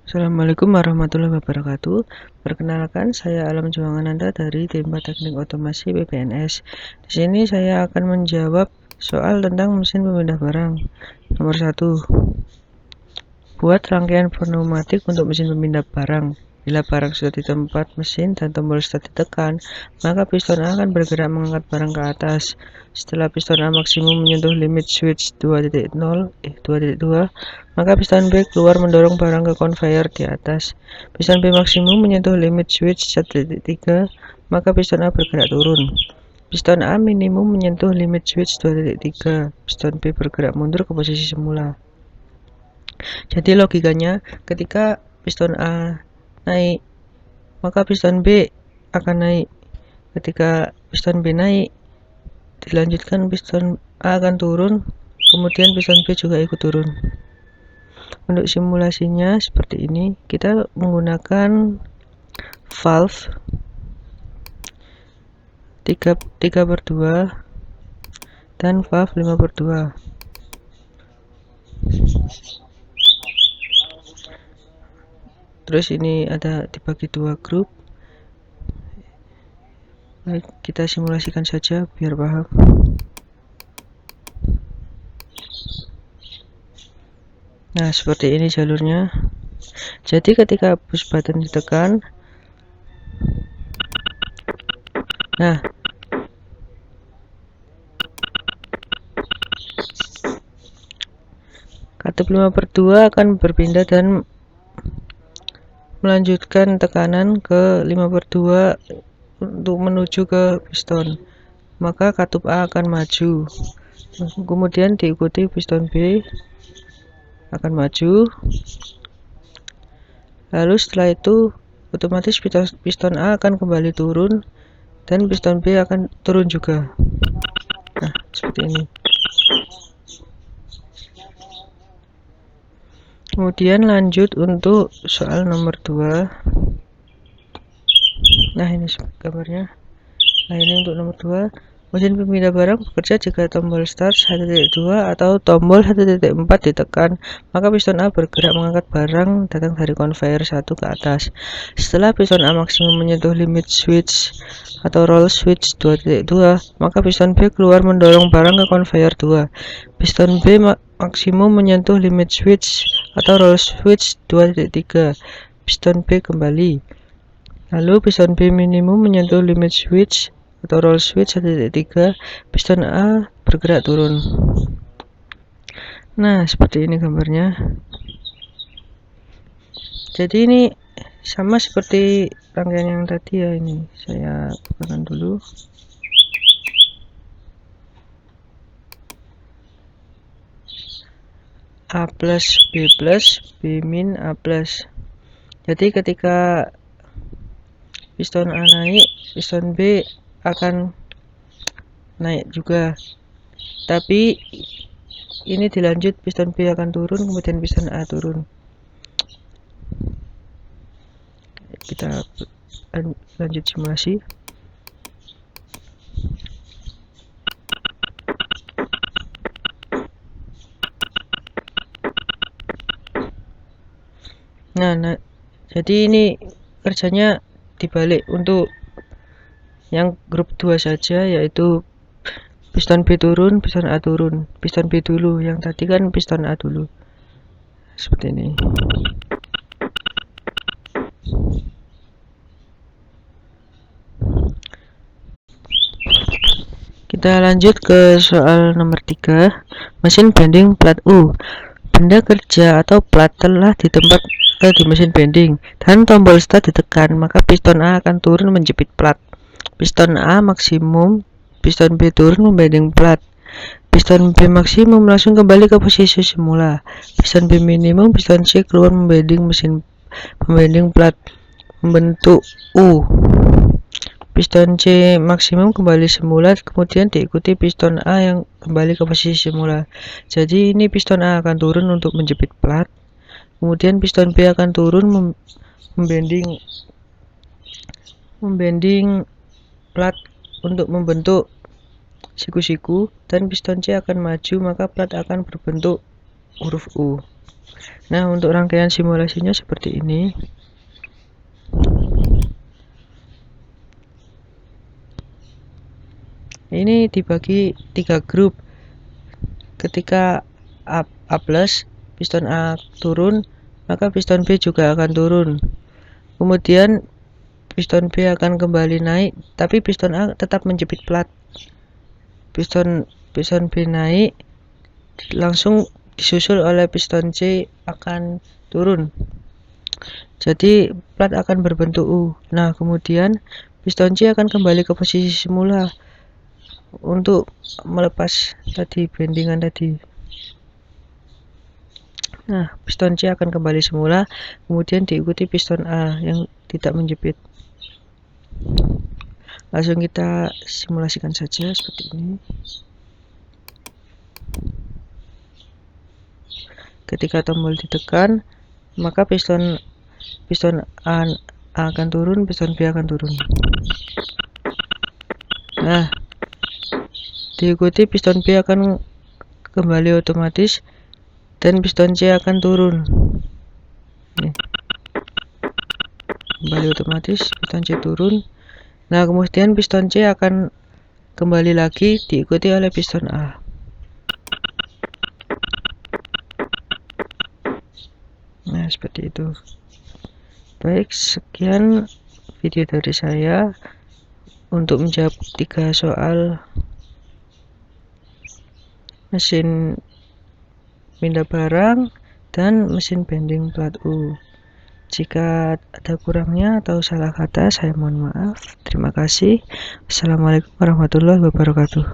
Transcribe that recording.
Assalamualaikum warahmatullahi wabarakatuh. Perkenalkan, saya Alam Juwangananda dari Tim Teknik Otomasi PPNS. Di sini saya akan menjawab soal tentang mesin pemindah barang. Nomor 1. Buat rangkaian pneumatik untuk mesin pemindah barang. Bila barang sudah di tempat mesin dan tombol start ditekan, maka piston A akan bergerak mengangkat barang ke atas. Setelah piston A maksimum menyentuh limit switch 2.2, maka piston B keluar mendorong barang ke conveyor di atas. Piston B maksimum menyentuh limit switch 1.3, maka piston A bergerak turun. Piston A minimum menyentuh limit switch 2.3, piston B bergerak mundur ke posisi semula. Jadi logikanya, ketika piston A naik, maka piston B akan naik. Ketika piston B naik, dilanjutkan piston A akan turun, kemudian piston B juga ikut turun. Untuk simulasinya seperti ini, kita menggunakan valve 3/2 dan valve 5/2. Terus ini ada dibagi dua grup. Baik, kita simulasikan saja biar paham. Nah, seperti ini jalurnya. Jadi ketika push button ditekan, nah, katup 5/2 akan berpindah dan melanjutkan tekanan ke 5/2 untuk menuju ke piston. Maka katup A akan maju, kemudian diikuti piston B akan maju. Lalu setelah itu otomatis piston A akan kembali turun dan piston B akan turun juga. Nah, seperti ini. Kemudian lanjut untuk soal nomor 2. Nah, ini gambarnya. Nah, ini untuk nomor 2. Mesin pemindah barang bekerja jika tombol start 1.2 atau tombol 1.4 ditekan, maka piston A bergerak mengangkat barang datang dari conveyor 1 ke atas. Setelah piston A maksimum menyentuh limit switch atau roll switch 2.2, maka piston B keluar mendorong barang ke conveyor 2. Piston B maksimum menyentuh limit switch atau roll switch 2.3. Piston B kembali. Lalu piston B minimum menyentuh limit switch atau roll switch 1.3, piston A bergerak turun. Nah, seperti ini gambarnya. Jadi ini sama seperti rangkaian yang tadi ya. Ini saya bukakan dulu. A plus B plus B min A plus. Jadi ketika piston A naik, piston B akan naik juga, tapi ini dilanjut piston B akan turun, kemudian piston A turun. Kita lanjut simulasi. Nah, jadi ini kerjanya dibalik untuk yang grup 2 saja, yaitu piston B turun, piston A turun. Piston B dulu, yang tadi kan piston A dulu. Seperti ini. Kita lanjut ke soal nomor 3. Mesin bending plat U. Benda kerja atau plat telah ditempat di mesin bending dan tombol start ditekan, maka piston A akan turun menjepit plat. Piston A maksimum, piston B turun membending plat. Piston B maksimum langsung kembali ke posisi semula. Piston B minimum, piston C keluar membending plat membentuk U. Piston C maksimum kembali semula, kemudian diikuti piston A yang kembali ke posisi semula. Jadi ini piston A akan turun untuk menjepit plat, kemudian piston B akan turun membending plat untuk membentuk siku-siku, dan piston C akan maju, maka plat akan berbentuk huruf U. Nah, untuk rangkaian simulasinya seperti ini. Ini dibagi 3 grup. Ketika A plus, piston A turun, maka piston B juga akan turun. Kemudian piston B akan kembali naik, tapi piston A tetap menjepit plat. Piston B naik, langsung disusul oleh piston C akan turun. Jadi plat akan berbentuk U. Nah, kemudian piston C akan kembali ke posisi semula untuk melepas tadi bendingan tadi. Nah, piston C akan kembali semula, kemudian diikuti piston A yang tidak menjepit. Langsung kita simulasikan saja seperti ini. Ketika tombol ditekan, maka piston A akan turun, piston B akan turun. Nah, diikuti piston B akan kembali otomatis dan piston C akan turun. Nih. Kembali otomatis, piston C turun. Nah, kemudian piston C akan kembali lagi diikuti oleh piston A. Nah, seperti itu. Baik, sekian video dari saya untuk menjawab 3 soal mesin pindah barang dan mesin bending plat U. Jika ada kurangnya atau salah kata, saya mohon maaf. Terima kasih. Assalamualaikum warahmatullahi wabarakatuh.